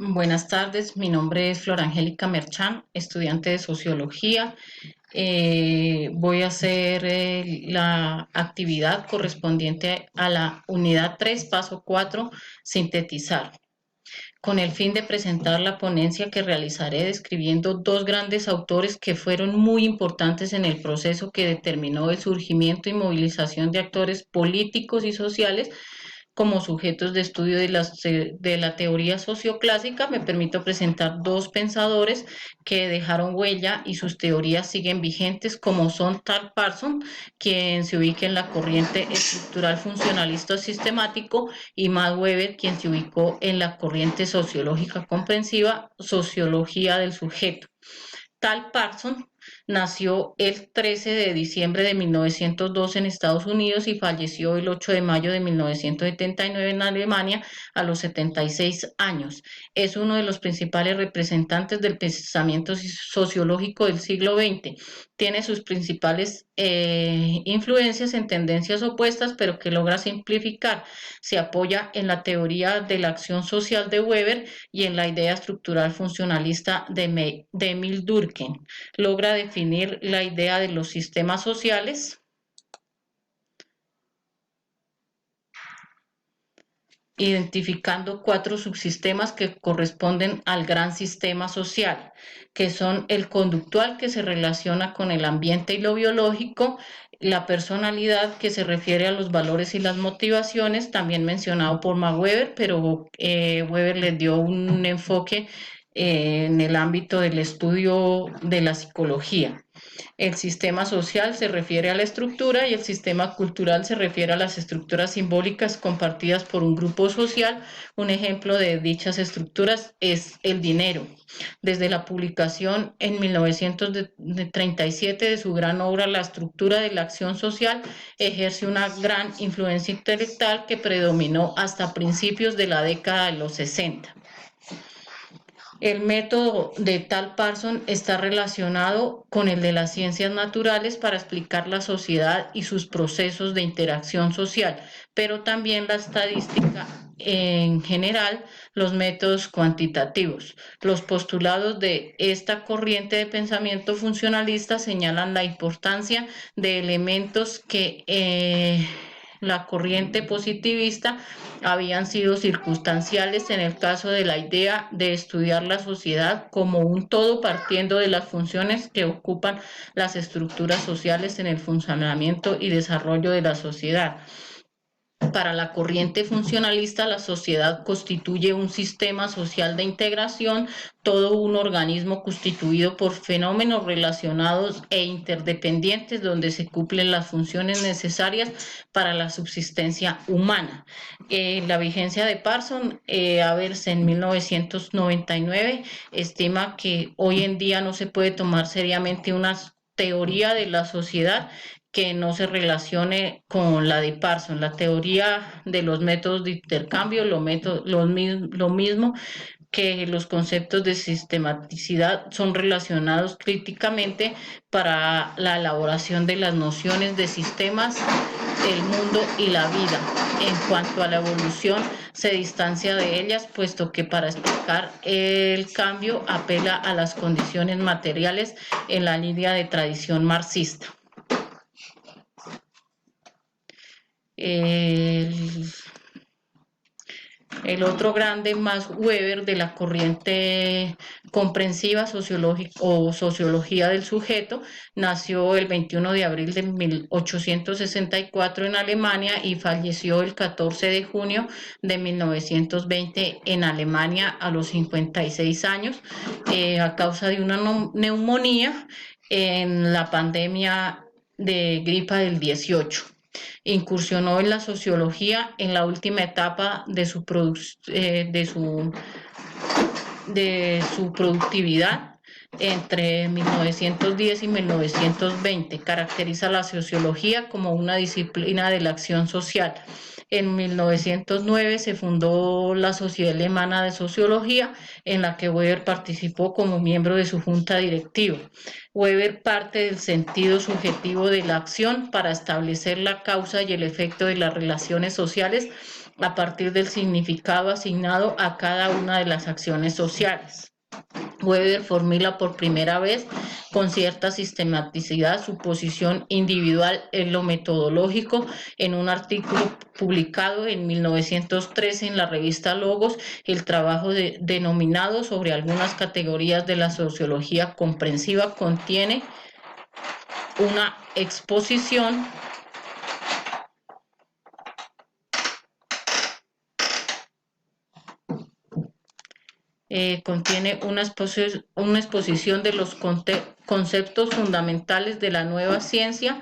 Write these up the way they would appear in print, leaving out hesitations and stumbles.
Buenas tardes, mi nombre es Flor Angélica Merchán, estudiante de Sociología. Voy a hacer la actividad correspondiente a la unidad 3, paso 4, sintetizar, con el fin de presentar la ponencia que realizaré describiendo dos grandes autores que fueron muy importantes en el proceso que determinó el surgimiento y movilización de actores políticos y sociales como sujetos de estudio de la teoría socioclásica. Me permito presentar dos pensadores que dejaron huella y sus teorías siguen vigentes, como son Tal Parson, quien se ubica en la corriente estructural funcionalista sistemático, y Max Weber, quien se ubicó en la corriente sociológica comprensiva, sociología del sujeto. Tal Parson nació el 13 de diciembre de 1902 en Estados Unidos y falleció el 8 de mayo de 1979 en Alemania a los 76 años. Es uno de los principales representantes del pensamiento sociológico del siglo XX. Tiene sus principales influencias en tendencias opuestas, pero que logra simplificar. Se apoya en la teoría de la acción social de Weber y en la idea estructural funcionalista de Emil Durkheim. Logra definir la idea de los sistemas sociales, identificando cuatro subsistemas que corresponden al gran sistema social, que son el conductual, que se relaciona con el ambiente y lo biológico; la personalidad, que se refiere a los valores y las motivaciones, también mencionado por Max Weber, pero Weber le dio un enfoque en el ámbito del estudio de la psicología. El sistema social se refiere a la estructura y el sistema cultural se refiere a las estructuras simbólicas compartidas por un grupo social. Un ejemplo de dichas estructuras es el dinero. Desde la publicación en 1937 de su gran obra La estructura de la acción social, ejerce una gran influencia intelectual que predominó hasta principios de la década de los 60. El método de Tal Parson está relacionado con el de las ciencias naturales para explicar la sociedad y sus procesos de interacción social, pero también la estadística en general, los métodos cuantitativos. Los postulados de esta corriente de pensamiento funcionalista señalan la importancia de elementos que la corriente positivista habían sido circunstanciales en el caso de la idea de estudiar la sociedad como un todo, partiendo de las funciones que ocupan las estructuras sociales en el funcionamiento y desarrollo de la sociedad. Para la corriente funcionalista, la sociedad constituye un sistema social de integración, todo un organismo constituido por fenómenos relacionados e interdependientes, donde se cumplen las funciones necesarias para la subsistencia humana. La vigencia de Parson, a verse en 1999, estima que hoy en día no se puede tomar seriamente una teoría de la sociedad que no se relacione con la de Parson. La teoría de los métodos de intercambio, lo mismo que los conceptos de sistematicidad, son relacionados críticamente para la elaboración de las nociones de sistemas, el mundo y la vida. En cuanto a la evolución, se distancia de ellas, puesto que para explicar el cambio apela a las condiciones materiales en la línea de tradición marxista. El, el otro grande, Max Weber, de la corriente comprensiva sociológica o sociología del sujeto, nació el 21 de abril de 1864 en Alemania y falleció el 14 de junio de 1920 en Alemania a los 56 años, a causa de una neumonía en la pandemia de gripa del 18. Incursionó en la sociología en la última etapa de su productividad, entre 1910 y 1920. Caracteriza la sociología como una disciplina de la acción social. En 1909 se fundó la Sociedad Alemana de Sociología, en la que Weber participó como miembro de su junta directiva. Weber parte del sentido subjetivo de la acción para establecer la causa y el efecto de las relaciones sociales a partir del significado asignado a cada una de las acciones sociales. Weber formula por primera vez con cierta sistematicidad su posición individual en lo metodológico en un artículo publicado en 1913 en la revista Logos, el trabajo denominado sobre algunas categorías de la sociología comprensiva contiene una exposición contiene una exposición de los conceptos fundamentales de la nueva ciencia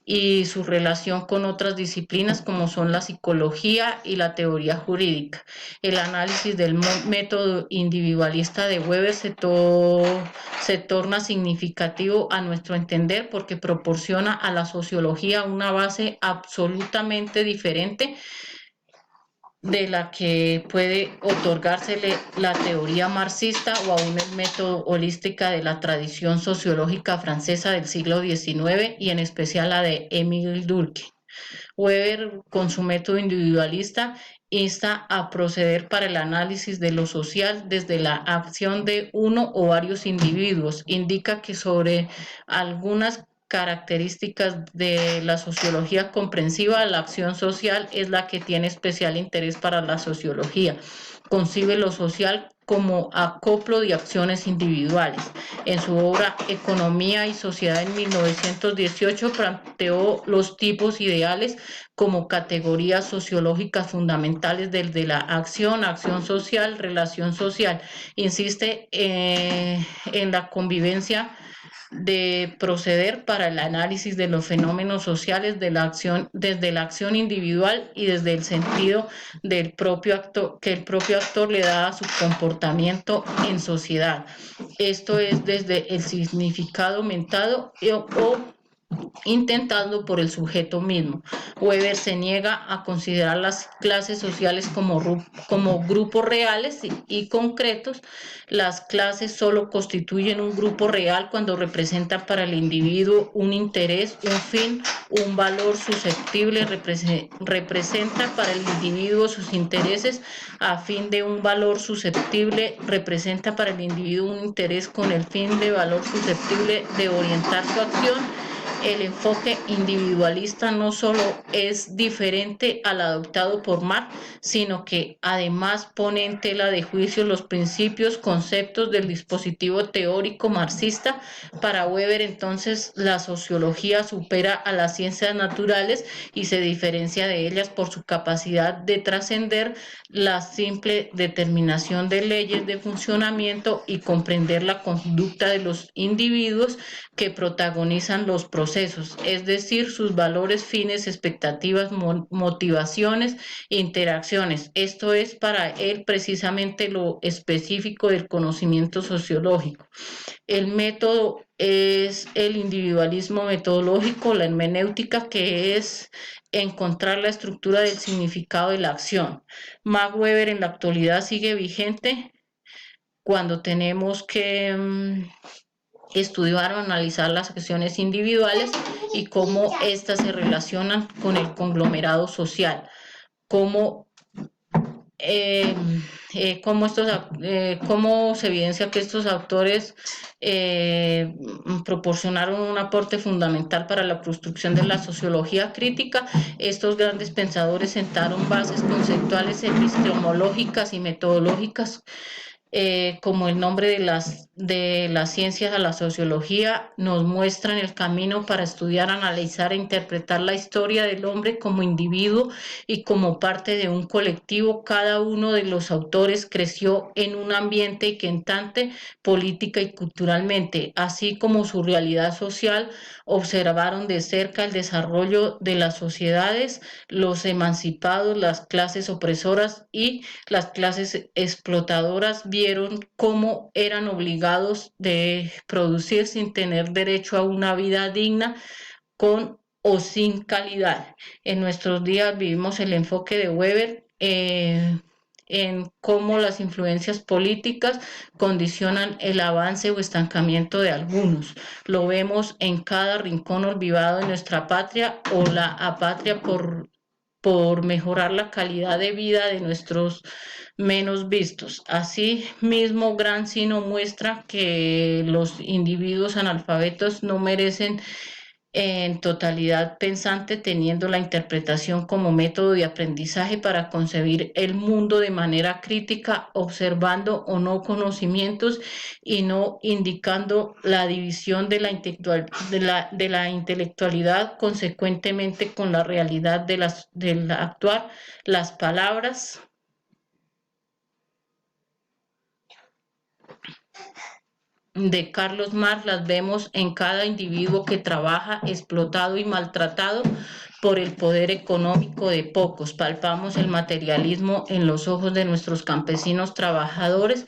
y su relación con otras disciplinas como son la psicología y la teoría jurídica. El análisis del método individualista de Weber se torna significativo a nuestro entender porque proporciona a la sociología una base absolutamente diferente de la que puede otorgársele la teoría marxista o aún el método holística de la tradición sociológica francesa del siglo XIX y en especial la de Émile Durkheim. Weber, con su método individualista, insta a proceder para el análisis de lo social desde la acción de uno o varios individuos. Indica que sobre algunas características de la sociología comprensiva, la acción social es la que tiene especial interés para la sociología. Concibe lo social como acoplo de acciones individuales. En su obra Economía y Sociedad en 1918 planteó los tipos ideales como categorías sociológicas fundamentales desde la acción social, relación social. Insiste en la convivencia de proceder para el análisis de los fenómenos sociales de la acción, desde la acción individual y desde el sentido del propio actor, que el propio actor le da a su comportamiento en sociedad. Esto es desde el significado aumentado o intentando por el sujeto mismo. Weber se niega a considerar las clases sociales como grupos reales y concretos. Las clases solo constituyen un grupo real cuando representan para el individuo un interés, un fin, un valor susceptible, representa para el individuo sus intereses a fin de un valor susceptible, representa para el individuo un interés con el fin de valor susceptible de orientar su acción. El enfoque individualista no solo es diferente al adoptado por Marx, sino que además pone en tela de juicio los principios, conceptos del dispositivo teórico marxista. Para Weber, entonces, la sociología supera a las ciencias naturales y se diferencia de ellas por su capacidad de trascender la simple determinación de leyes de funcionamiento y comprender la conducta de los individuos que protagonizan los procesos, es decir, sus valores, fines, expectativas, motivaciones, interacciones. Esto es para él precisamente lo específico del conocimiento sociológico. El método es el individualismo metodológico, la hermenéutica, que es encontrar la estructura del significado de la acción. Max Weber en la actualidad sigue vigente cuando tenemos que estudiar o analizar las acciones individuales y cómo éstas se relacionan con el conglomerado social, cómo, eh, cómo se evidencia que estos autores proporcionaron un aporte fundamental para la construcción de la sociología crítica. Estos grandes pensadores sentaron bases conceptuales, epistemológicas y metodológicas como el nombre de las ciencias a la sociología, nos muestran el camino para estudiar, analizar e interpretar la historia del hombre como individuo y como parte de un colectivo. Cada uno de los autores creció en un ambiente quentante política y culturalmente, así como su realidad social, observaron de cerca el desarrollo de las sociedades, los emancipados, las clases opresoras y las clases explotadoras vieron cómo eran obligados de producir sin tener derecho a una vida digna con o sin calidad. En nuestros días vivimos el enfoque de Weber en cómo las influencias políticas condicionan el avance o estancamiento de algunos. Lo vemos en cada rincón olvidado de nuestra patria o la apatria por mejorar la calidad de vida de nuestros menos vistos. Asimismo, Gramsci nos muestra que los individuos analfabetos no merecen en totalidad pensante, teniendo la interpretación como método de aprendizaje para concebir el mundo de manera crítica, observando o no conocimientos y no indicando la división de de la intelectualidad consecuentemente con la realidad de la actual. Las palabras de Carlos Marx las vemos en cada individuo que trabaja explotado y maltratado por el poder económico de pocos. Palpamos el materialismo en los ojos de nuestros campesinos trabajadores,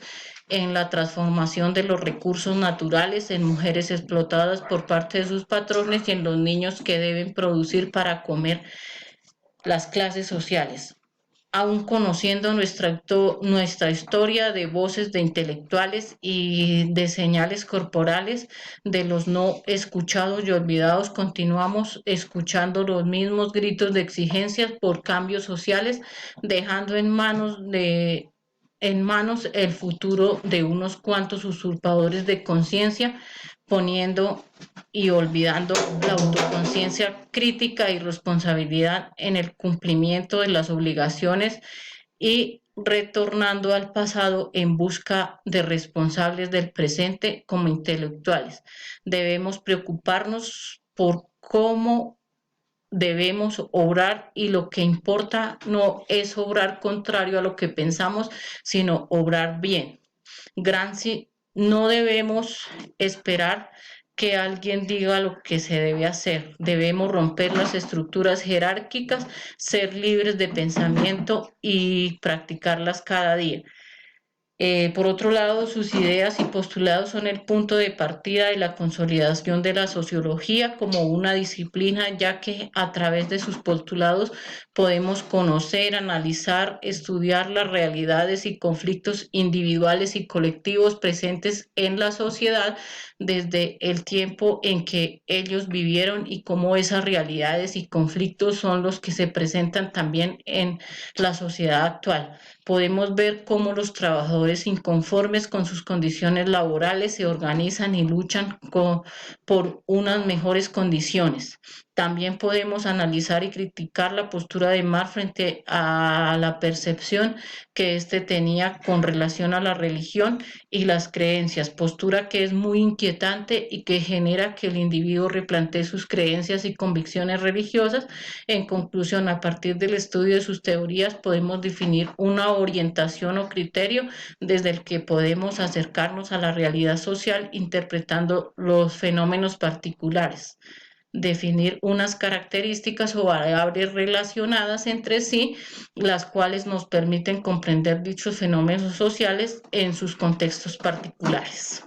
en la transformación de los recursos naturales, en mujeres explotadas por parte de sus patrones y en los niños que deben producir para comer las clases sociales. Aún conociendo nuestra historia de voces de intelectuales y de señales corporales de los no escuchados y olvidados, continuamos escuchando los mismos gritos de exigencias por cambios sociales, dejando en manos el futuro de unos cuantos usurpadores de conciencia, poniendo y olvidando la autoconciencia crítica y responsabilidad en el cumplimiento de las obligaciones y retornando al pasado en busca de responsables del presente como intelectuales. Debemos preocuparnos por cómo debemos obrar y lo que importa no es obrar contrario a lo que pensamos, sino obrar bien. Gramsci, no debemos esperar que alguien diga lo que se debe hacer. Debemos romper las estructuras jerárquicas, ser libres de pensamiento y practicarlas cada día. Por otro lado, sus ideas y postulados son el punto de partida de la consolidación de la sociología como una disciplina, ya que a través de sus postulados podemos conocer, analizar, estudiar las realidades y conflictos individuales y colectivos presentes en la sociedad desde el tiempo en que ellos vivieron y cómo esas realidades y conflictos son los que se presentan también en la sociedad actual. Podemos ver cómo los trabajadores inconformes con sus condiciones laborales se organizan y luchan por unas mejores condiciones. También podemos analizar y criticar la postura de Marx frente a la percepción que éste tenía con relación a la religión y las creencias, postura que es muy inquietante y que genera que el individuo replantee sus creencias y convicciones religiosas. En conclusión, a partir del estudio de sus teorías podemos definir una orientación o criterio desde el que podemos acercarnos a la realidad social interpretando los fenómenos particulares, definir unas características o variables relacionadas entre sí, las cuales nos permiten comprender dichos fenómenos sociales en sus contextos particulares.